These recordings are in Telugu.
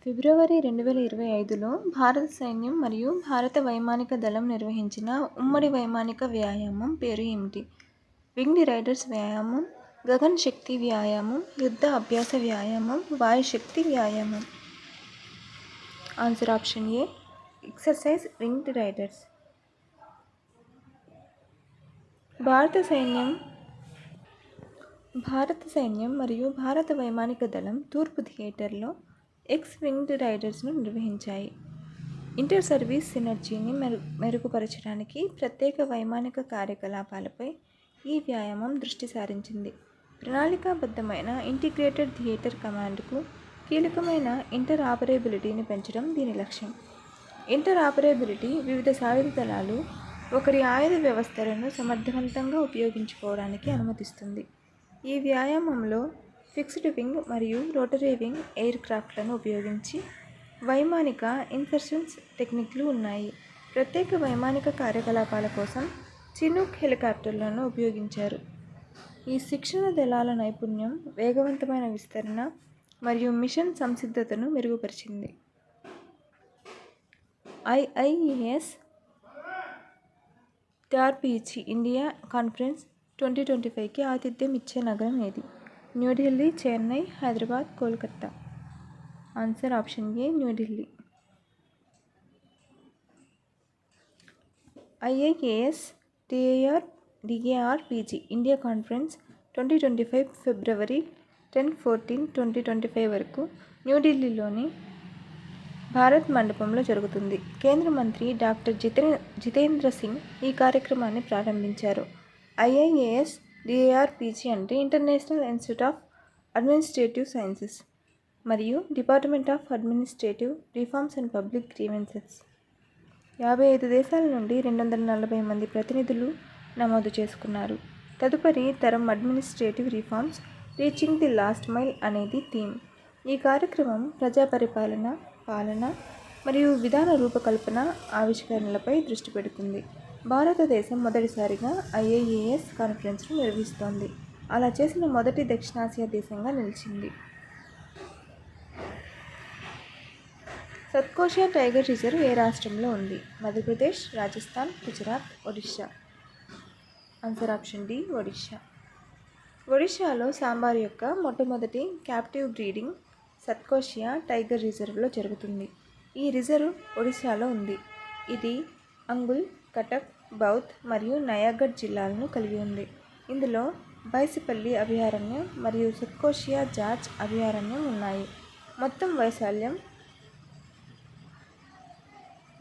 ఫిబ్రవరి 2025లో భారత సైన్యం మరియు భారత వైమానిక దళం నిర్వహించిన ఉమ్మడి వైమానిక వ్యాయామం పేరు ఏమిటి? వింగ్డ్ రైడర్స్ వ్యాయామం, గగన్ శక్తి వ్యాయామం, యుద్ధ అభ్యాస వ్యాయామం, వాయుశక్తి వ్యాయామం. ఆన్సర్ ఆప్షన్ ఏ, ఎక్సర్సైజ్ వింగ్డ్ రైడర్స్. భారత సైన్యం మరియు భారత వైమానిక దళం తూర్పు థియేటర్లో ఎక్స్-వింగ్డ్ రైడర్స్ను నిర్వహించాయి. ఇంటర్ సర్వీస్ సినర్జీని మెరుగుపరచడానికి ప్రత్యేక వైమానిక కార్యకలాపాలపై ఈ వ్యాయామం దృష్టి సారించింది. ప్రణాళికాబద్ధమైన ఇంటిగ్రేటెడ్ థియేటర్ కమాండ్కు కీలకమైన ఇంటర్ ఆపరేబిలిటీని పెంచడం దీని లక్ష్యం. ఇంటర్ ఆపరేబిలిటీ వివిధ సాయుధ దళాలు ఒకరి ఆయుధ వ్యవస్థలను సమర్థవంతంగా ఉపయోగించుకోవడానికి అనుమతిస్తుంది. ఈ వ్యాయామంలో ఫిక్స్డ్ వింగ్ మరియు రోటరీ వింగ్ ఎయిర్ క్రాఫ్ట్లను ఉపయోగించి వైమానిక ఇన్సర్షన్స్ టెక్నిక్లు ఉన్నాయి. ప్రత్యేక వైమానిక కార్యకలాపాల కోసం చినూక్ హెలికాప్టర్లను ఉపయోగించారు. ఈ శిక్షణ దళాల నైపుణ్యం, వేగవంతమైన విస్తరణ మరియు మిషన్ సంసిద్ధతను మెరుగుపరిచింది. IIES TRPG ఇండియా కాన్ఫరెన్స్ 2025కి ఆతిథ్యం ఇచ్చే నగరం ఏది? New Delhi, Chennai, Hyderabad, Kolkata. Answer option A, New Delhi. IIES DARPG India conference 2025 ఫిబ్రవరి 10-14, 2025 వరకు న్యూఢిల్లీలోని భారత్ మండపంలో జరుగుతుంది. కేంద్ర మంత్రి డాక్టర్ జితేంద్ర సింగ్ ఈ కార్యక్రమాన్ని ప్రారంభించారు. IIES DARPG అంటే international institute of administrative sciences మరియు department of administrative reforms and public grievances. 55 దేశాల నుండి 240 మంది ప్రతినిధులు నమోదు చేసుకున్నారు. తదుపరి తరం administrative reforms reaching the last mile అనేది థీమ్. ఈ కార్యక్రమం ప్రజా పరిపాలన, పాలన మరియు విధాన రూపకల్పన ఆవిష్కరణలపై దృష్టి పెడుతుంది. భారతదేశం మొదటిసారిగా IIES కాన్ఫరెన్స్ను నిర్వహిస్తోంది. అలా చేసిన మొదటి దక్షిణాసియా దేశంగా నిలిచింది. సత్కోషియా టైగర్ రిజర్వ్ ఏ రాష్ట్రంలో ఉంది? Madhya Pradesh, Rajasthan, Gujarat, Odisha. Answer option D, Odisha. ఒడిషాలో సాంబార్ యొక్క మొట్టమొదటి క్యాప్టివ్ బ్రీడింగ్ సత్కోషియా టైగర్ రిజర్వ్లో జరుగుతుంది. ఈ రిజర్వ్ ఒడిషాలో ఉంది. ఇది అంగుల్, కటక్, బౌద్ధ్ మరియు నయాగఢ్ జిల్లాలను కలిగి ఉంది. ఇందులో బైసిపల్లి అభయారణ్యం మరియు సత్కోషియా జార్జ్ అభయారణ్యం ఉన్నాయి. మొత్తం వైశాల్యం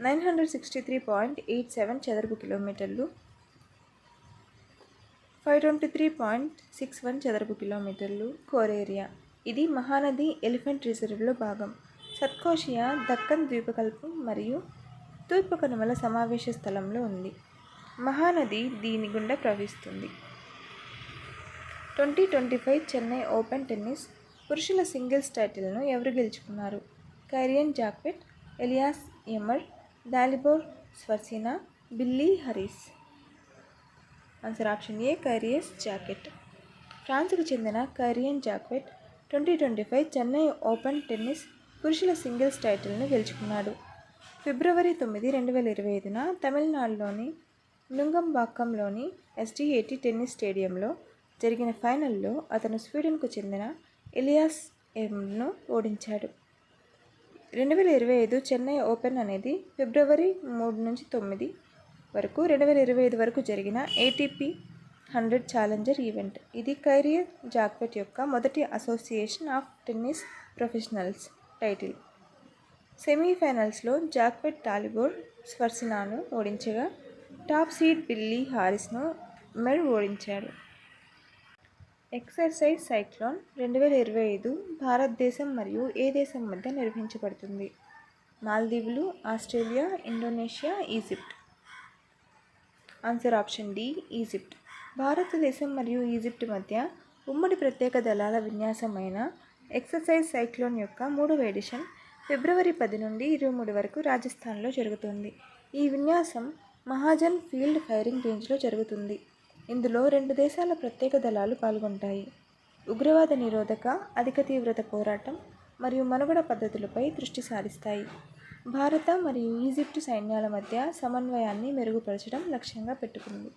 963.87 చదరపు కిలోమీటర్లు, 523.61 చదరపు కిలోమీటర్లు కోర్ ఏరియా. ఇది మహానది ఎలిఫెంట్ రిజర్వ్లో భాగం. సత్కోషియా దక్కన్ ద్వీపకల్పం మరియు తూర్పు కనుమల సమావేశ స్థలంలో ఉంది. మహానది దీని గుండా ప్రవహిస్తుంది. 2025 చెన్నై ఓపెన్ టెన్నిస్ పురుషుల సింగిల్స్ టైటిల్ను ఎవరు గెలుచుకున్నారు? Kyrian Jacquet, Elias Ymer, Dalibor Svrcina, Billy Harris. Answer option A, Kyrian Jacquet. ఫ్రాన్స్కు చెందిన Kyrian Jacquet 2025 Chennai open tennis పురుషుల సింగిల్స్ టైటిల్ను గెలుచుకున్నాడు. ఫిబ్రవరి 9, 2025న తమిళనాడులోని నుంగంబాక్కంలోని SDAT టెన్నిస్ స్టేడియంలో జరిగిన ఫైనల్లో అతను స్వీడన్కు చెందిన ఎలియాస్ యమర్ను ఓడించాడు. 2025 చెన్నై ఓపెన్ అనేది ఫిబ్రవరి 3-9 వరకు 2025 వరకు జరిగిన ATP 100 ఛాలెంజర్ ఈవెంట్. ఇది కైరియన్ జాక్వెట్ యొక్క మొదటి association of tennis professionals title. సెమీఫైనల్స్లో జాక్వెట్ దాలిబోర్ స్వర్సినాను ఓడించగా టాప్ సీడ్ బిల్లీ హారిస్ను యమర్ ఓడించాడు. ఎక్సర్సైజ్ సైక్లోన్ 2025 భారతదేశం మరియు ఏ దేశం మధ్య నిర్వహించబడుతుంది? మాల్దీవులు, Australia, Indonesia, Egypt. Answer option D, Egypt. భారతదేశం మరియు ఈజిప్ట్ మధ్య ఉమ్మడి ప్రత్యేక దళాల విన్యాసమైన ఎక్సర్సైజ్ సైక్లోన్ యొక్క 3వ ఎడిషన్ ఫిబ్రవరి 10 నుండి 23 వరకు రాజస్థాన్లో జరుగుతుంది. ఈ విన్యాసం మహాజన్ ఫీల్డ్ ఫైరింగ్ రేంజ్లో జరుగుతుంది. ఇందులో 2 దేశాల ప్రత్యేక దళాలు పాల్గొంటాయి. ఉగ్రవాద నిరోధక, అధిక తీవ్రత పోరాటం మరియు మనుగడ పద్ధతులపై దృష్టి సారిస్తాయి. భారత మరియు ఈజిప్టు సైన్యాల మధ్య సమన్వయాన్ని మెరుగుపరచడం లక్ష్యంగా పెట్టుకుంది.